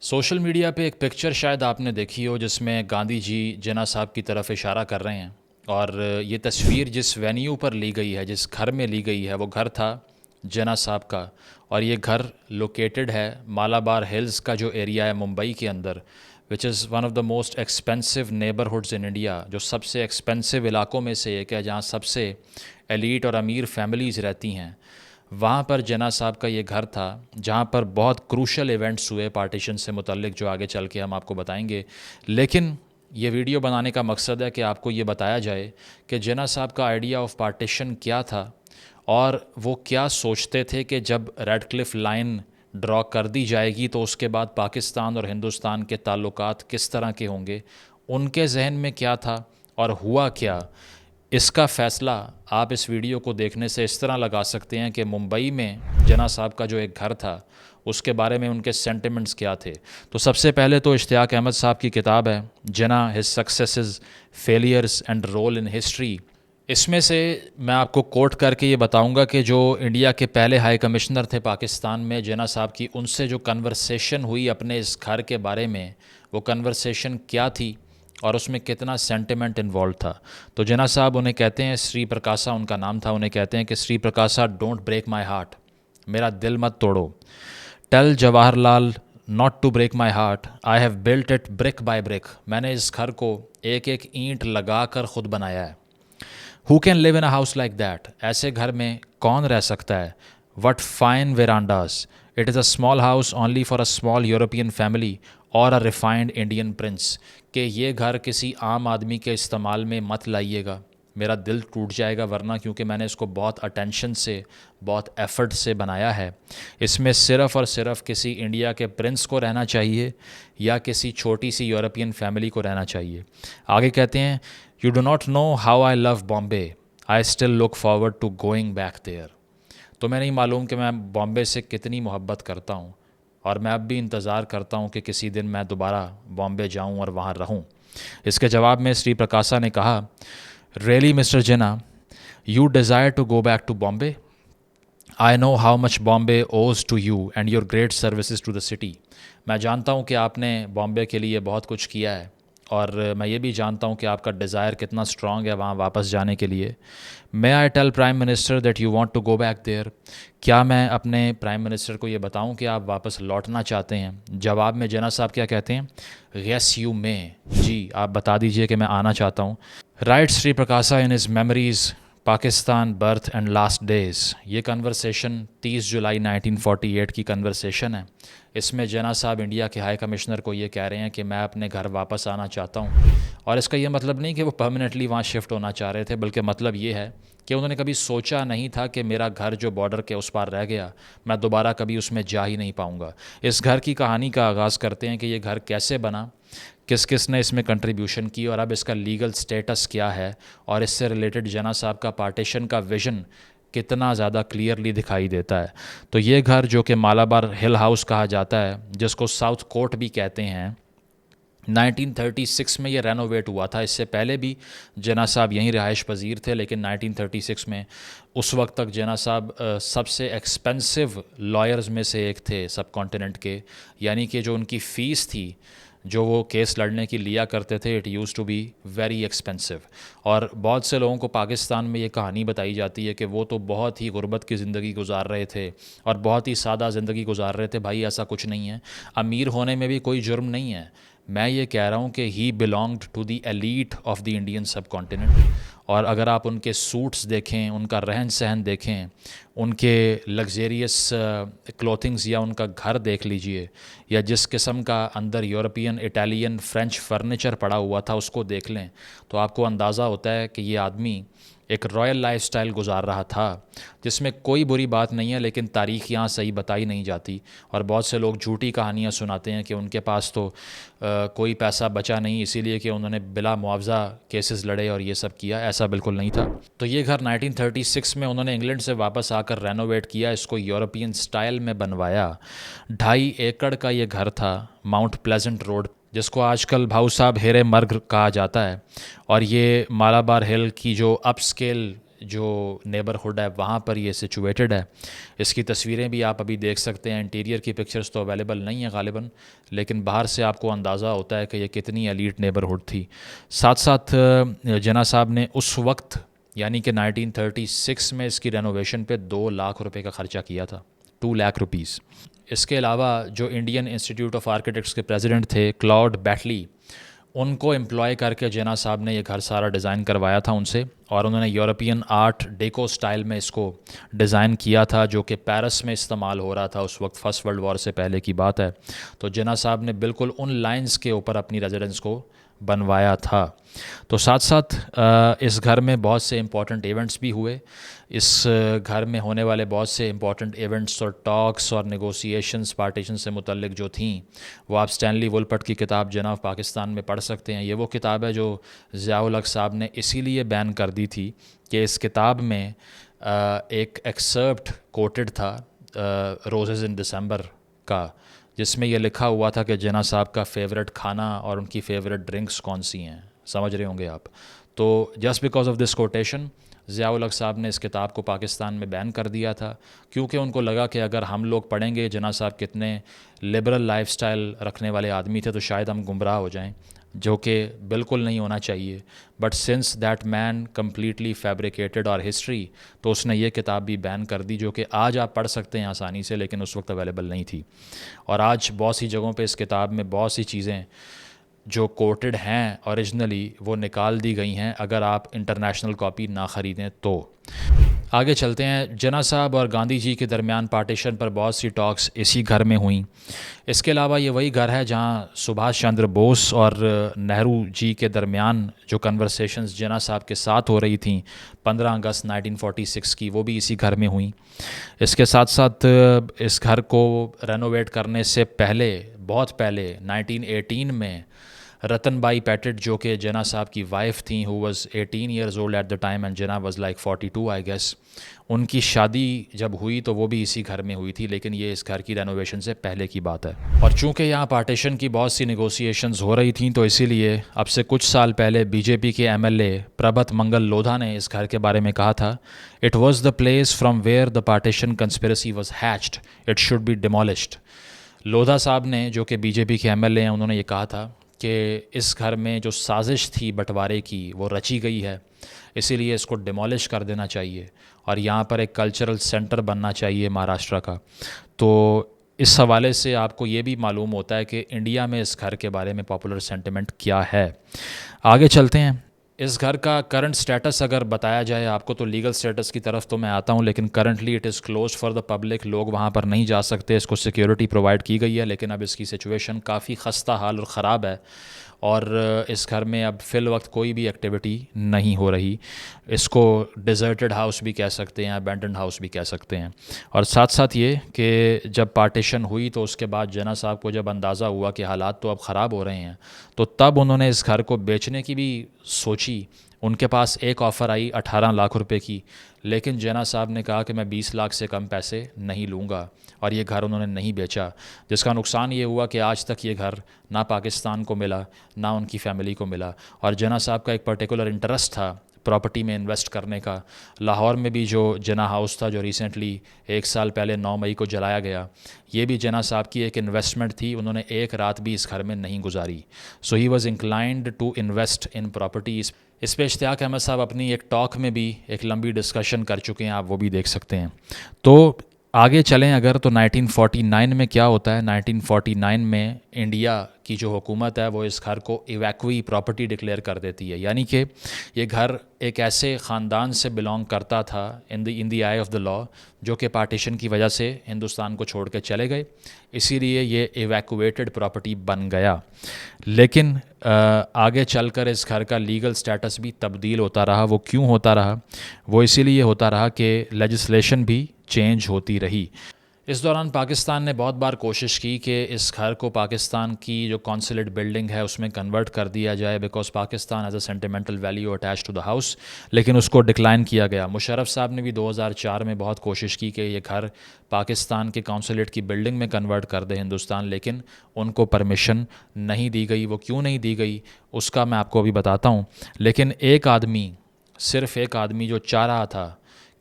Social media पे एक picture शायद आपने देखी हो जिसमें गांधी जी जिन्ना साहब की तरफ इशारा कर रहे हैं। और ये तस्वीर जिस वेन्यू पर ली गई है, जिस घर में ली गई है, वो घर था जिन्ना साहब का। और ये घर लोकेटेड है मालाबार हिल्स का जो एरिया है मुंबई के अंदर, which is one of the most expensive neighbourhoods in India. जो सबसे एक्सपेंसिव इलाकों में से एक है, जहाँ सबसे एलीट और अमीर फैमिलीज़ रहती हैं। वहाँ पर जिन्ना साहब का ये घर था, जहाँ पर बहुत क्रूशल इवेंट्स हुए पार्टीशन से मुतल्लिक, जो आगे चल के हम आपको बताएंगे। लेकिन ये वीडियो बनाने का मकसद है कि आपको ये बताया जाए कि जिन्ना साहब का आइडिया ऑफ पार्टीशन क्या था, और वो क्या सोचते थे कि जब रेड क्लिफ लाइन ड्रॉ कर दी जाएगी तो उसके बाद पाकिस्तान और हिंदुस्तान के ताल्लुकात किस तरह के होंगे। उनके जहन में क्या था और हुआ क्या, इसका फ़ैसला आप इस वीडियो को देखने से इस तरह लगा सकते हैं कि मुंबई में जिन्ना साहब का जो एक घर था उसके बारे में उनके सेंटिमेंट्स क्या थे। तो सबसे पहले तो इश्तियाक अहमद साहब की किताब है Jinnah, his successes, failures and role in history. इसमें से मैं आपको कोट करके ये बताऊंगा कि जो इंडिया के पहले हाई कमिश्नर थे पाकिस्तान में, जिन्ना साहब की, उनसे जो कन्वर्सेशन हुई अपने इस घर के बारे में, वो कन्वर्सेशन क्या थी और उसमें कितना सेंटिमेंट इन्वॉल्व था। तो जिन्ना साहब, उन्हें कहते हैं श्री प्रकाशा, उनका नाम था, उन्हें कहते हैं कि Shri Prakasa, don't break my heart, मेरा दिल मत तोड़ो। Tell Jawaharlal not to break my heart, I have built it brick by brick, मैंने इस घर को एक एक ईंट लगा कर खुद बनाया है। Who can live in a house like that, ऐसे घर में कौन रह सकता है। What fine verandas, it is a small house only for a small European family और अ रिफाइंड इंडियन प्रिंस, कि ये घर किसी आम आदमी के इस्तेमाल में मत लाइएगा, मेरा दिल टूट जाएगा वरना, क्योंकि मैंने इसको बहुत अटेंशन से, बहुत एफर्ट से बनाया है। इसमें सिर्फ़ और सिर्फ किसी इंडिया के प्रिंस को रहना चाहिए या किसी छोटी सी यूरोपियन फैमिली को रहना चाहिए। आगे कहते हैं, you do not know how I love Bombay, I still look forward to going back there. तो मैं नहीं मालूम कि मैं बॉम्बे से कितनी मोहब्बत करता हूँ, और मैं अब भी इंतज़ार करता हूँ कि किसी दिन मैं दोबारा बॉम्बे जाऊँ और वहाँ रहूँ। इसके जवाब में श्री प्रकाशा ने कहा, really mister Jinnah, you desire to go back to Bombay, I know how much Bombay owes to you and your great services to the city. मैं जानता हूँ कि आपने बॉम्बे के लिए बहुत कुछ किया है, और मैं ये भी जानता हूँ कि आपका डिज़ायर कितना स्ट्रॉन्ग है वहाँ वापस जाने के लिए। May I tell prime minister that you want to go back there, क्या मैं अपने प्राइम मिनिस्टर को ये बताऊँ कि आप वापस लौटना चाहते हैं। जवाब में जिन्ना साहब क्या कहते हैं, यस यू मे, जी आप बता दीजिए कि मैं आना चाहता हूँ। Right Shri Prakasa in his memories Pakistan birth and last days. ये कन्वर्सेशन 30 जुलाई 1948 की कन्वर्सेशन है। इसमें जिन्ना साहब इंडिया के हाई कमिश्नर को ये कह रहे हैं कि मैं अपने घर वापस आना चाहता हूँ। और इसका ये मतलब नहीं कि वो परमानेंटली वहाँ शिफ्ट होना चाह रहे थे, बल्कि मतलब ये है कि उन्होंने कभी सोचा नहीं था कि मेरा घर जो बॉर्डर के उस पार रह गया, मैं दोबारा कभी उसमें जा ही नहीं पाऊँगा। इस घर की कहानी का आगाज़ करते हैं कि ये घर कैसे बना, किस किस ने इसमें कंट्रीब्यूशन की, और अब इसका लीगल स्टेटस क्या है, और इससे रिलेटेड जिन्ना साहब का पार्टीशन का विज़न कितना ज़्यादा क्लियरली दिखाई देता है। तो ये घर, जो कि मालाबार हिल हाउस कहा जाता है, जिसको साउथ कोर्ट भी कहते हैं, 1936 में ये रेनोवेट हुआ था। इससे पहले भी जिन्ना साहब यहीं रिहाइश पजीर थे, लेकिन 1936 में, उस वक्त तक जिन्ना साहब सबसे एक्सपेंसिव लॉयर्स में से एक थे सब कॉन्टिनेंट के। यानी कि जो उनकी फ़ीस थी, जो वो केस लड़ने की लिया करते थे, it use to be very expensive. और बहुत से लोगों को पाकिस्तान में ये कहानी बताई जाती है कि वो तो बहुत ही गुर्बत की ज़िंदगी गुजार रहे थे और बहुत ही सादा ज़िंदगी गुजार रहे थे। भाई ऐसा कुछ नहीं है, अमीर होने में भी कोई जुर्म नहीं है। मैं ये कह रहा हूँ कि he belonged to the elite of the Indian subcontinent. और अगर आप उनके सूट्स देखें, उनका रहन सहन देखें, उनके लग्जेरियस क्लोथिंग्स, या उनका घर देख लीजिए, या जिस किस्म का अंदर यूरोपियन, इटालियन, फ्रेंच फर्नीचर पड़ा हुआ था उसको देख लें, तो आपको अंदाज़ा होता है कि ये आदमी एक रॉयल लाइफस्टाइल गुजार रहा था, जिसमें कोई बुरी बात नहीं है, लेकिन तारीख़ यहाँ सही बताई नहीं जाती। और बहुत से लोग झूठी कहानियाँ सुनाते हैं कि उनके पास तो कोई पैसा बचा नहीं, इसीलिए कि उन्होंने बिला मुआवजा केसेस लड़े और ये सब किया। ऐसा बिल्कुल नहीं था। तो ये घर 1936 में उन्होंने इंग्लैंड से वापस आकर रेनोवेट किया, इसको यूरोपियन स्टाइल में बनवाया। 2.5 एकड़ का ये घर था माउंट प्लेजेंट रोड, जिसको आजकल भाऊ साहब हेरे मर्ग कहा जाता है। और ये मालाबार हिल की जो अपस्केल जो नेबरहुड है वहाँ पर ये सिचुएटेड है। इसकी तस्वीरें भी आप अभी देख सकते हैं। इंटीरियर की पिक्चर्स तो अवेलेबल नहीं है गालिबन, लेकिन बाहर से आपको अंदाज़ा होता है कि ये कितनी एलीट नेबरहुड थी। साथ साथ जना साहब ने उस वक्त यानी कि 1936 में इसकी रेनोवेशन पे 2 लाख रुपए का ख़र्चा किया था, 2 लाख रुपीज़। इसके अलावा जो इंडियन इंस्टीट्यूट ऑफ आर्किटेक्ट्स के प्रेसिडेंट थे क्लॉड बैटली, उनको एम्प्लॉय करके जना साहब ने ये घर सारा डिज़ाइन करवाया था उनसे, और उन्होंने यूरोपियन आर्ट डेको स्टाइल में इसको डिज़ाइन किया था, जो कि पेरिस में इस्तेमाल हो रहा था उस वक्त, फर्स्ट वर्ल्ड वॉर से पहले की बात है। तो जना साहब ने बिल्कुल उन लाइंस के ऊपर अपनी रेजिडेंस को बनवाया था। तो साथ साथ इस घर में बहुत से इम्पॉर्टेंट इवेंट्स भी हुए। इस घर में होने वाले बहुत से इम्पॉर्टेंट इवेंट्स और टॉक्स और नेगोशिएशंस पार्टीशन से मुतल्लिक जो थी, वो आप स्टैनली वुलपट की किताब जना ऑफ पाकिस्तान में पढ़ सकते हैं। ये वो किताब है जो ज़िया-उल हक साहब ने इसीलिए बैन कर दी थी कि इस किताब में एक एक्सर्प्ट कोटेड था रोज़ेज़ इन दिसंबर का, जिसमें यह लिखा हुआ था कि जना साहब का फ़ेवरेट खाना और उनकी फ़ेवरेट ड्रिंक्स कौन सी हैं। समझ रहे होंगे आप। तो just because of this quotation Zia ul Haq साहब ने इस किताब को पाकिस्तान में बैन कर दिया था, क्योंकि उनको लगा कि अगर हम लोग पढ़ेंगे जना साहब कितने लिबरल लाइफस्टाइल रखने वाले आदमी थे तो शायद हम गुमराह हो जाएं, जो कि बिल्कुल नहीं होना चाहिए। But since that man completely fabricated और हिस्ट्री, तो उसने ये किताब भी बैन कर दी, जो कि आज आप पढ़ सकते हैं आसानी से, लेकिन उस वक्त अवेलेबल नहीं थी। और आज बहुत सी जगहों पे इस किताब में बहुत सी चीज़ें जो कोटेड हैं ओरिजिनली, वो निकाल दी गई हैं, अगर आप इंटरनेशनल कॉपी ना ख़रीदें तो। आगे चलते हैं। जना साहब और गांधी जी के दरमियान पार्टीशन पर बहुत सी टॉक्स इसी घर में हुई। इसके अलावा ये वही घर है जहां सुभाष चंद्र बोस और नेहरू जी के दरमियान जो कन्वर्सेशंस जना साहब के साथ हो रही थी 15 अगस्त 1946 की, वो भी इसी घर में हुई। इसके साथ साथ इस घर को रेनोवेट करने से पहले, बहुत पहले 1918 में रतनबाई पैटेट, जो कि जना साहब की वाइफ थी, who was 18 years old at the time and जना वाज लाइक 42 आई गेस, उनकी शादी जब हुई तो वो भी इसी घर में हुई थी, लेकिन ये इस घर की रेनोवेशन से पहले की बात है। और चूंकि यहाँ पार्टीशन की बहुत सी नेगोशिएशंस हो रही थी, तो इसीलिए अब से कुछ साल पहले बीजेपी के एमएलए प्रभत मंगल लोधा ने इस घर के बारे में कहा था, it was the place from where the partition conspiracy was hatched, it should be demolished. Lodha साहब ने, जो कि बीजेपी के एमएलए हैं, उन्होंने ये कहा था कि इस घर में जो साजिश थी बंटवारे की वो रची गई है, इसीलिए इसको डिमोलिश कर देना चाहिए और यहाँ पर एक कल्चरल सेंटर बनना चाहिए महाराष्ट्र का। तो इस हवाले से आपको ये भी मालूम होता है कि इंडिया में इस घर के बारे में पॉपुलर सेंटिमेंट क्या है। आगे चलते हैं। इस घर का करंट स्टेटस अगर बताया जाए आपको, तो लीगल स्टेटस की तरफ तो मैं आता हूँ, लेकिन currently it is close for the public, लोग वहाँ पर नहीं जा सकते। इसको सिक्योरिटी प्रोवाइड की गई है, लेकिन अब इसकी सिचुएशन काफ़ी खस्ता हाल और ख़राब है और इस घर में अब फ़िल वक्त कोई भी एक्टिविटी नहीं हो रही। इसको डिज़र्टेड हाउस भी कह सकते हैं, अबैंडन्ड हाउस भी कह सकते हैं। और साथ साथ ये कि जब पार्टीशन हुई तो उसके बाद जना साहब को जब अंदाज़ा हुआ कि हालात तो अब ख़राब हो रहे हैं, तो तब उन्होंने इस घर को बेचने की भी सोची। उनके पास एक ऑफ़र आई 18 लाख रुपए की, लेकिन जना साहब ने कहा कि मैं 20 लाख से कम पैसे नहीं लूँगा, और ये घर उन्होंने नहीं बेचा, जिसका नुकसान ये हुआ कि आज तक ये घर ना पाकिस्तान को मिला ना उनकी फ़ैमिली को मिला। और जना साहब का एक पर्टिकुलर इंटरेस्ट था प्रॉपर्टी में इन्वेस्ट करने का। लाहौर में भी जो जना हाउस था, जो रिसेंटली 1 साल पहले 9 मई को जलाया गया, ये भी जना साहब की एक इन्वेस्टमेंट थी। उन्होंने एक रात भी इस घर में नहीं गुजारी। So he was inclined to invest in properties. इस पर इश्तियाक अहमद साहब अपनी एक टॉक में भी एक लंबी डिस्कशन कर चुके हैं, आप वो भी देख सकते हैं। तो आगे चलें अगर, तो 1949 में क्या होता है। 1949 में इंडिया की जो हुकूमत है वो इस घर को इवैक्यूई प्रॉपर्टी डिक्लेयर कर देती है, यानी कि ये घर एक ऐसे ख़ानदान से बिलोंग करता था इन दी आई ऑफ द लॉ, जो कि पार्टीशन की वजह से हिंदुस्तान को छोड़ के चले गए, इसीलिए ये इवैक्यूएटेड प्रॉपर्टी बन गया। लेकिन आगे चलकर इस घर का लीगल स्टेटस भी तब्दील होता रहा। वो क्यों होता रहा? वो इसीलिए होता रहा कि लेजिस्लेशन भी चेंज होती रही। इस दौरान पाकिस्तान ने बहुत बार कोशिश की कि इस घर को पाकिस्तान की जो कॉन्सुलेट बिल्डिंग है उसमें कन्वर्ट कर दिया जाए, because Pakistan has a sentimental value attach to the house, लेकिन उसको डिक्लाइन किया गया। मुशर्रफ साहब ने भी 2004 में बहुत कोशिश की कि ये घर पाकिस्तान के कॉन्सुलेट की बिल्डिंग में कन्वर्ट कर दे हिंदुस्तान, लेकिन उनको परमिशन नहीं दी गई। वो क्यों नहीं दी गई उसका मैं आपको अभी बताता हूँ। लेकिन एक आदमी सिर्फ़ एक आदमी जो चाह रहा था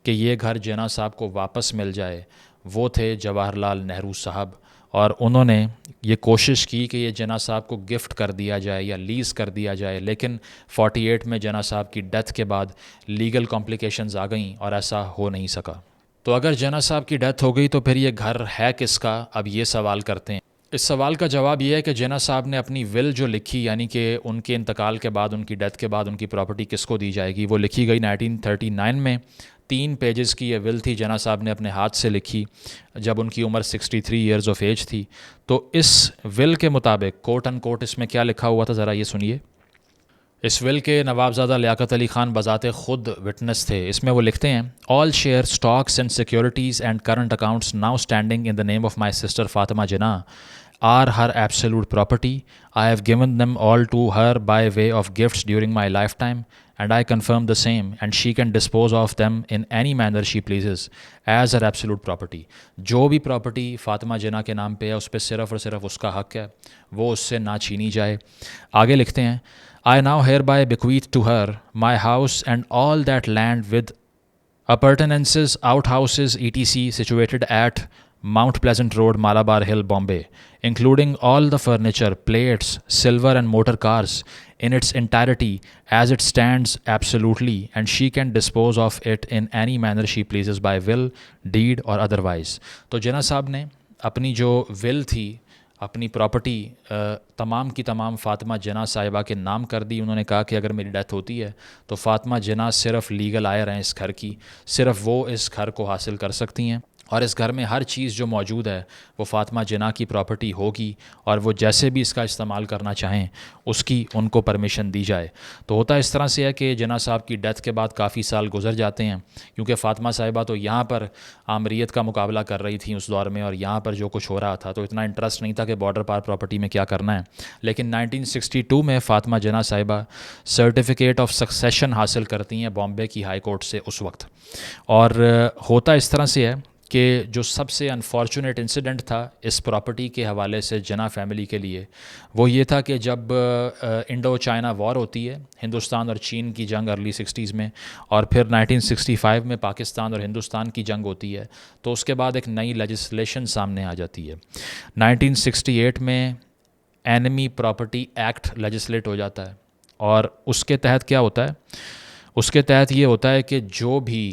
कि ये घर जिन्ना साहब को वापस मिल जाए, वो थे जवाहरलाल नेहरू साहब। और उन्होंने ये कोशिश की कि ये जिन्ना साहब को गिफ्ट कर दिया जाए या लीज़ कर दिया जाए, लेकिन 48 में जिन्ना साहब की डेथ के बाद लीगल कॉम्प्लिकेशंस आ गईं और ऐसा हो नहीं सका। तो अगर जिन्ना साहब की डेथ हो गई तो फिर ये घर है किसका, अब ये सवाल करते हैं। इस सवाल का जवाब ये है कि जिन्ना साहब ने अपनी विल जो लिखी, यानी कि उनके इंतकाल के बाद, उनकी डेथ के बाद उनकी प्रॉपर्टी किसको दी जाएगी, वो लिखी गई 1939 में। 3 पेजेस की ये विल थी, जिन्ना साहब ने अपने हाथ से लिखी जब उनकी उम्र 63 ईयर्स ऑफ एज थी। तो इस विल के मुताबिक कोट एंड कोट इसमें क्या लिखा हुआ था, ज़रा ये सुनिए। इस विल के नवाबजादा लियाकत अली ख़ान बज़ाते ख़ुद विटनेस थे। इसमें वो लिखते हैं, all share, stocks and securities and current accounts now standing in the name of my sister Fatima Jinnah are her absolute property. I have given them all to her by way of gifts during my lifetime, and I confirm the same, and she can dispose of them in any manner she pleases as her absolute property. जो भी property Fatima जिन्ना के नाम पे है उस पर सिर्फ़ और सिर्फ उसका हक़ है, वो उससे ना छीनी जाए। आगे लिखते हैं, I now hereby bequeath to her my house and all that land with appurtenances, outhouses, etc. situated at Mount Pleasant Road, Malabar Hill, Bombay, including all the furniture, plates, silver and motor cars in its entirety as it stands absolutely, and she can dispose of it in any manner she pleases by will, deed or otherwise. तो जिन्ना साहब ने अपनी जो will थी, अपनी property तमाम की तमाम फ़ातिमा जिन्ना साहिबा के नाम कर दी। उन्होंने कहा कि अगर मेरी डेथ होती है तो फ़ातिमा जिन्ना सिर्फ़ लीगल आयर हैं इस घर की, सिर्फ़ वो इस घर को हासिल कर सकती हैं, और इस घर में हर चीज़ जो मौजूद है वो फ़ातिमा जिन्ना की प्रॉपर्टी होगी, और वो जैसे भी इसका इस्तेमाल करना चाहें उसकी उनको परमिशन दी जाए। तो होता इस तरह से है कि जिन्ना साहब की डेथ के बाद काफ़ी साल गुजर जाते हैं, क्योंकि फ़ातिमा साहिबा तो यहाँ पर आमरीत का मुकाबला कर रही थी उस दौर में, और यहाँ पर जो कुछ हो रहा था तो इतना इंटरेस्ट नहीं था कि बॉर्डर पार प्रॉपर्टी में क्या करना है। लेकिन 1962 में फ़ातिमा जिन्ना साहिबा सर्टिफिकेट ऑफ सक्सेशन हासिल करती हैं बॉम्बे की हाई कोर्ट से उस वक्त। और होता इस तरह से है कि जो सबसे अनफॉर्चुनेट इंसिडेंट था इस प्रॉपर्टी के हवाले से जिन्ना फैमिली के लिए, वो ये था कि जब इंडो चाइना वॉर होती है, हिंदुस्तान और चीन की जंग अर्ली 60s में, और फिर 1965 में पाकिस्तान और हिंदुस्तान की जंग होती है, तो उसके बाद एक नई लेजिस्लेशन सामने आ जाती है। 1968 में एनिमी प्रॉपर्टी एक्ट लेजिस्लेट हो जाता है, और उसके तहत क्या होता है, उसके तहत ये होता है कि जो भी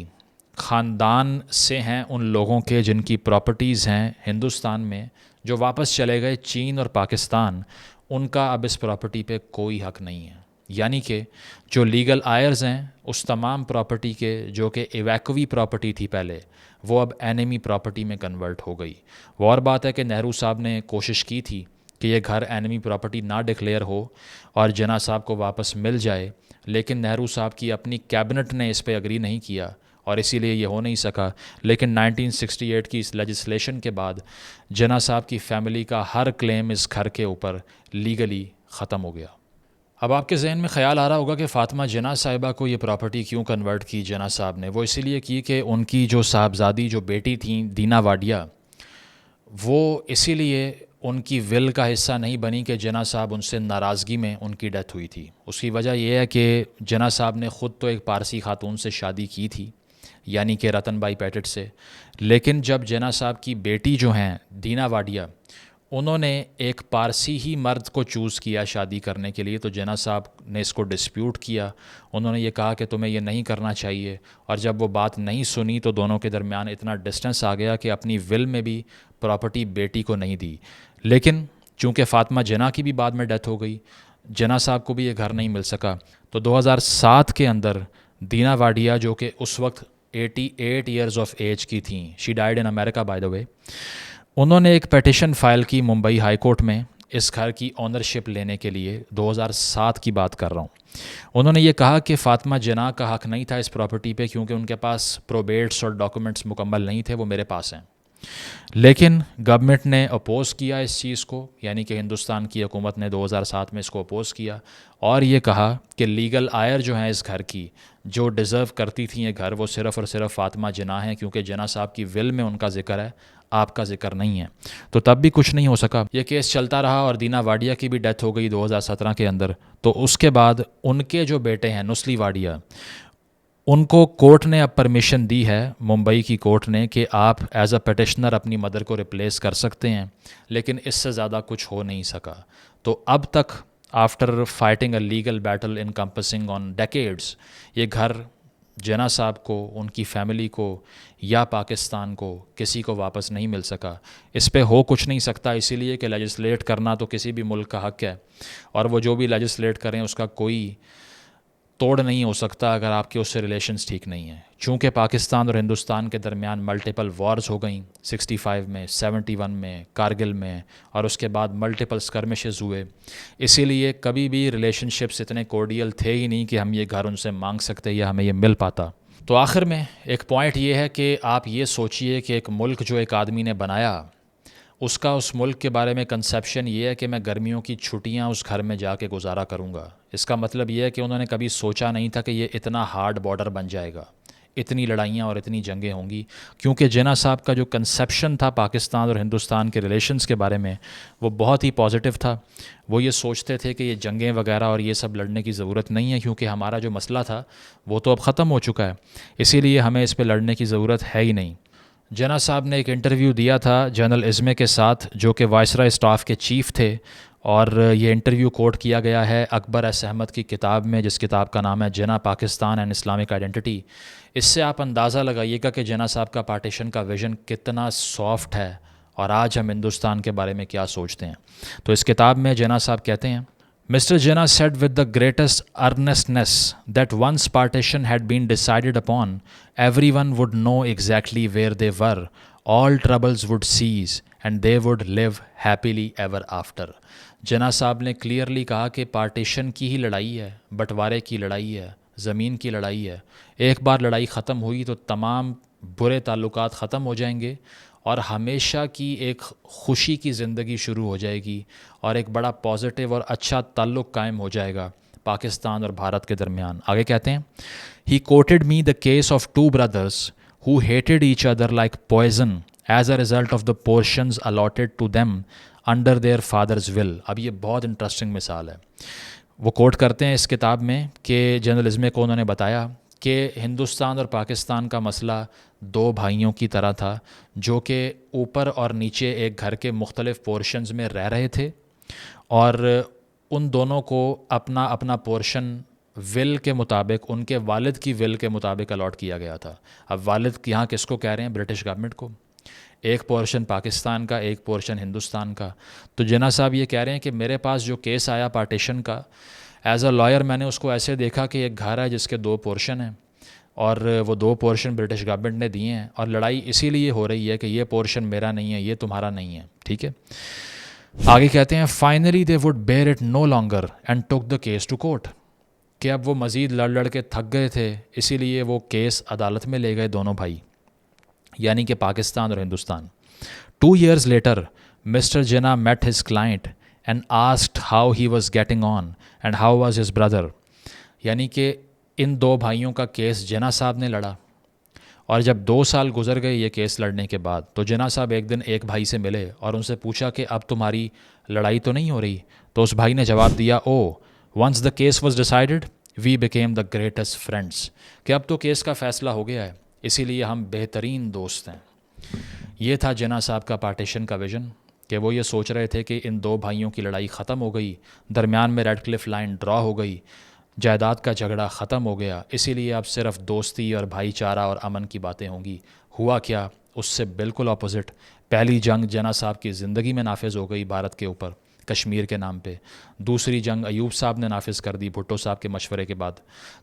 ख़ानदान से हैं उन लोगों के जिनकी प्रॉपर्टीज़ हैं हिंदुस्तान में, जो वापस चले गए चीन और पाकिस्तान, उनका अब इस प्रॉपर्टी पे कोई हक़ नहीं है। यानी कि जो लीगल आयर्स हैं उस तमाम प्रॉपर्टी के, जो कि इवैक्वी प्रॉपर्टी थी पहले, वो अब एनिमी प्रॉपर्टी में कन्वर्ट हो गई। वो और बात है कि नेहरू साहब ने कोशिश की थी कि ये घर एनिमी प्रॉपर्टी ना डिक्लेयर हो और जिन्ना साहब को वापस मिल जाए, लेकिन नेहरू साहब की अपनी कैबिनेट ने इस पर एग्री नहीं किया और इसीलिए ये हो नहीं सका। लेकिन 1968 की इस लेजिस्लेशन के बाद जिन्ना साहब की फ़ैमिली का हर क्लेम इस घर के ऊपर लीगली ख़त्म हो गया। अब आपके जहन में ख़्याल आ रहा होगा कि फ़ातिमा जिन्ना साहिबा को ये प्रॉपर्टी क्यों कन्वर्ट की जिन्ना साहब ने। वो इसीलिए की कि उनकी जो साहबजादी जो बेटी थी दीना वाडिया, वो इसीलिए उनकी विल का हिस्सा नहीं बनी कि जिन्ना साहब उनसे नाराज़गी में उनकी डेथ हुई थी। उसकी वजह यह है कि जिन्ना साहब ने ख़ुद तो एक पारसी खातून से शादी की थी, यानी कि रतन बाई पैटेट से, लेकिन जब जिन्ना साहब की बेटी जो हैं दीना वाडिया, उन्होंने एक पारसी ही मर्द को चूज़ किया शादी करने के लिए, तो जिन्ना साहब ने इसको डिस्प्यूट किया। उन्होंने ये कहा कि तुम्हें ये नहीं करना चाहिए, और जब वो बात नहीं सुनी तो दोनों के दरमियान इतना डिस्टेंस आ गया कि अपनी विल में भी प्रॉपर्टी बेटी को नहीं दी। लेकिन चूँकि फ़ातिमा जिन्ना की भी बाद में डेथ हो गई, जिन्ना साहब को भी ये घर नहीं मिल सका, तो 2007 के अंदर दीना वाडिया, जो कि उस वक्त 88 ईयर्स ऑफ एज की थी, she died in America by the way, उन्होंने एक पेटिशन फ़ाइल की मुंबई हाई कोर्ट में इस घर की ऑनरशिप लेने के लिए। 2007 की बात कर रहा हूँ। उन्होंने ये कहा कि फ़ातिमा जिन्ना का हक़ नहीं था इस प्रॉपर्टी पे, क्योंकि उनके पास प्रोबेट्स और डॉक्यूमेंट्स मुकम्मल नहीं थे, वो मेरे पास हैं। लेकिन गवर्नमेंट ने अपोज़ किया इस चीज़ को, यानी कि हिंदुस्तान की हुकूमत ने 2007 में इसको अपोज़ किया और ये कहा कि लीगल आयर जो हैं इस घर की, जो डिज़र्व करती थी ये घर, वो सिर्फ़ और सिर्फ फ़ातिमा जिन्ना है, क्योंकि जिन्ना साहब की विल में उनका ज़िक्र है, आपका ज़िक्र नहीं है। तो तब भी कुछ नहीं हो सका, ये केस चलता रहा और दीना वाडिया की भी डेथ हो गई 2017 के अंदर। तो उसके बाद उनके जो बेटे हैं नुस्ली वाडिया, उनको कोर्ट ने अब परमिशन दी है, मुंबई की कोर्ट ने, कि आप एज अ पटिशनर अपनी मदर को रिप्लेस कर सकते हैं, लेकिन इससे ज़्यादा कुछ हो नहीं सका। तो अब तक after fighting a legal battle encompassing on decades, ये घर जिन्ना साहब को, उनकी फैमिली को या पाकिस्तान को, किसी को वापस नहीं मिल सका। इस पे हो कुछ नहीं सकता, इसीलिए कि लेजिस्लेट करना तो किसी भी मुल्क का हक़ है, और वो जो भी लेजिस्लेट करें उसका कोई तोड़ नहीं हो सकता अगर आपके उससे रिलेशंस ठीक नहीं हैं। चूँकि पाकिस्तान और हिंदुस्तान के दरमियान मल्टीपल वॉर्स हो गई, 65 में, 71 में, कारगिल में, और उसके बाद मल्टीपल स्कर्मिशेस हुए, इसीलिए कभी भी रिलेशनशिप्स इतने कोर्डियल थे ही नहीं कि हम ये घर उनसे मांग सकते या हमें ये मिल पाता। तो आखिर में एक पॉइंट ये है कि आप ये सोचिए कि एक मुल्क जो एक आदमी ने बनाया, उसका उस मुल्क के बारे में कंसेप्शन ये है कि मैं गर्मियों की छुट्टियां उस घर में जाके गुजारा करूँगा। इसका मतलब ये है कि उन्होंने कभी सोचा नहीं था कि ये इतना हार्ड बॉर्डर बन जाएगा, इतनी लड़ाइयाँ और इतनी जंगें होंगी, क्योंकि जिन्ना साहब का जो कंसेप्शन था पाकिस्तान और हिंदुस्तान के रिलेशंस के बारे में, वो बहुत ही पॉजिटिव था। वो ये सोचते थे कि ये जंगें वगैरह और ये सब लड़ने की ज़रूरत नहीं है, क्योंकि हमारा जो मसला था वो तो अब ख़त्म हो चुका है, इसीलिए हमें इस पर लड़ने की ज़रूरत है ही नहीं। जिन्ना साहब ने एक इंटरव्यू दिया था जनरल इज़्मे के साथ, जो कि वायसराय स्टाफ के चीफ़ थे, और ये इंटरव्यू कोट किया गया है अकबर एस अहमद की किताब में, जिस किताब का नाम है जिन्ना पाकिस्तान एंड इस्लामिक आइडेंटिटी। इससे आप अंदाज़ा लगाइएगा कि जिन्ना साहब का पार्टीशन का विज़न कितना सॉफ्ट है और आज हम हिंदुस्तान के बारे में क्या सोचते हैं। तो इस किताब में जिन्ना साहब कहते हैं, Mr. Jinnah said with the greatest earnestness that once partition had been decided upon, everyone would know exactly where they were, all troubles would cease, and they would live happily ever after. जिन्ना साहब ने clearly कहा कि partition की ही लड़ाई है, बंटवारे की लड़ाई है, ज़मीन की लड़ाई है। एक बार लड़ाई ख़त्म हुई तो तमाम बुरे ताल्लुकात ख़त्म हो जाएंगे और हमेशा की एक खुशी की ज़िंदगी शुरू हो जाएगी और एक बड़ा पॉजिटिव और अच्छा ताल्लुक़ कायम हो जाएगा पाकिस्तान और भारत के दरमियान। आगे कहते हैं, he quoted me the case of two brothers who hated each other like poison as a result of the portions allotted to them under their father's will. अब ये बहुत इंटरेस्टिंग मिसाल है। वो कोट करते हैं इस किताब में कि जर्नलिज्म को उन्होंने बताया कि हिंदुस्तान और पाकिस्तान का मसला दो भाइयों की तरह था, जो कि ऊपर और नीचे एक घर के मुख्तलिफ़ पोर्शंस में रह रहे थे, और उन दोनों को अपना अपना पोर्शन विल के मुताबिक, उनके वालिद की विल के मुताबिक अलॉट किया गया था। अब वालिद यहाँ किसको कह रहे हैं? ब्रिटिश गवर्नमेंट को। एक पोर्शन पाकिस्तान का, एक पोर्शन हिंदुस्तान का। तो जिन्ना साहब ये कह रहे हैं कि मेरे पास जो केस आया पार्टीशन का, एज अ लॉयर मैंने उसको ऐसे देखा कि एक घर है जिसके दो पोर्शन हैं, और वो दो पोर्शन ब्रिटिश गवर्नमेंट ने दिए हैं, और लड़ाई इसीलिए हो रही है कि ये पोर्शन मेरा नहीं है, ये तुम्हारा नहीं है, ठीक है। आगे कहते हैं, finally they would bear it no longer and took the case to court, कि अब वो मज़ीद लड़ लड़ के थक गए थे, इसीलिए वो केस अदालत में ले गए दोनों भाई, यानी कि पाकिस्तान और Hindustan. 2 years later, Mr. Jinnah met his client and asked how he was getting on and how was his brother। यानी कि इन दो भाइयों का केस जिन्ना साहब ने लड़ा, और जब 2 साल गुजर गए ये केस लड़ने के बाद, तो जिन्ना साहब एक दिन एक भाई से मिले और उनसे पूछा कि अब तुम्हारी लड़ाई तो नहीं हो रही? तो उस भाई ने जवाब दिया, oh once the case was decided we became the greatest friends, कि अब तो केस का फ़ैसला हो गया है, इसीलिए हम बेहतरीन दोस्त हैं। ये था जिन्ना साहब का पार्टीशन का विज़न, कि वो ये सोच रहे थे कि इन दो भाइयों की लड़ाई ख़त्म हो गई, दरमियान में रेड क्लिफ लाइन ड्रॉ हो गई, जायदाद का झगड़ा ख़त्म हो गया, इसीलिए अब सिर्फ दोस्ती और भाईचारा और अमन की बातें होंगी। हुआ क्या? उससे बिल्कुल अपोजिट। पहली जंग जिन्ना साहब की ज़िंदगी में नाफिज हो गई भारत के ऊपर, कश्मीर के नाम पे। दूसरी जंग अयूब साहब ने नाफिज कर दी भुट्टो साहब के मशवरे के बाद।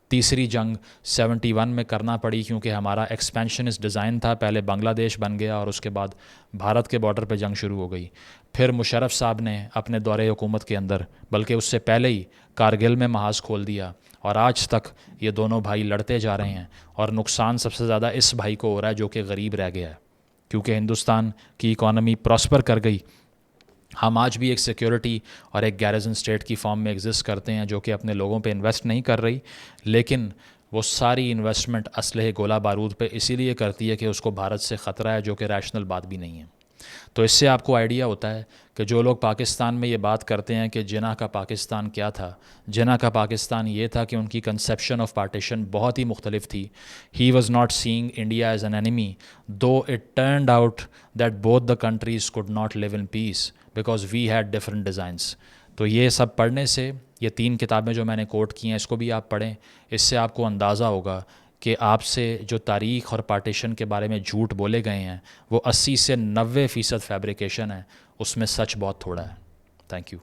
तीसरी जंग 71 में करना पड़ी, क्योंकि हमारा एक्सपेंशनिस्ट डिज़ाइन था, पहले बांग्लादेश बन गया और उसके बाद भारत के बॉर्डर पे जंग शुरू हो गई। फिर मुशर्रफ साहब ने अपने दौरे हुकूमत के अंदर, बल्कि उससे पहले ही, कारगिल में महाज खोल दिया, और आज तक ये दोनों भाई लड़ते जा रहे हैं, और नुकसान सबसे ज़्यादा इस भाई को हो रहा है जो कि गरीब रह गया है, क्योंकि हिंदुस्तान की इकॉनमी प्रॉस्पर कर गई। हम आज भी एक सिक्योरिटी और एक गैरिजन स्टेट की फॉर्म में एग्जिस्ट करते हैं, जो कि अपने लोगों पे इन्वेस्ट नहीं कर रही, लेकिन वो सारी इन्वेस्टमेंट असलहे गोला बारूद पे इसीलिए करती है कि उसको भारत से ख़तरा है, जो कि रैशनल बात भी नहीं है। तो इससे आपको आइडिया होता है कि जो लोग पाकिस्तान में ये बात करते हैं कि जिन्ना का पाकिस्तान क्या था, जिन्ना का पाकिस्तान ये था कि उनकी कंसेप्शन ऑफ पार्टीशन बहुत ही मुख्तलिफ थी. He was not seeing India as an enemy, though it turned out that both the countries could not live in peace because we had different designs. तो ये सब पढ़ने से, ये 3 किताबें जो मैंने कोट की हैं इसको भी आप पढ़ें. इससे आपको अंदाज़ा होगा कि आपसे जो तारीख़ और पार्टीशन के बारे में झूठ बोले गए हैं वो 80 से 90% फैब्रिकेशन है, उसमें सच बहुत थोड़ा है. Thank you.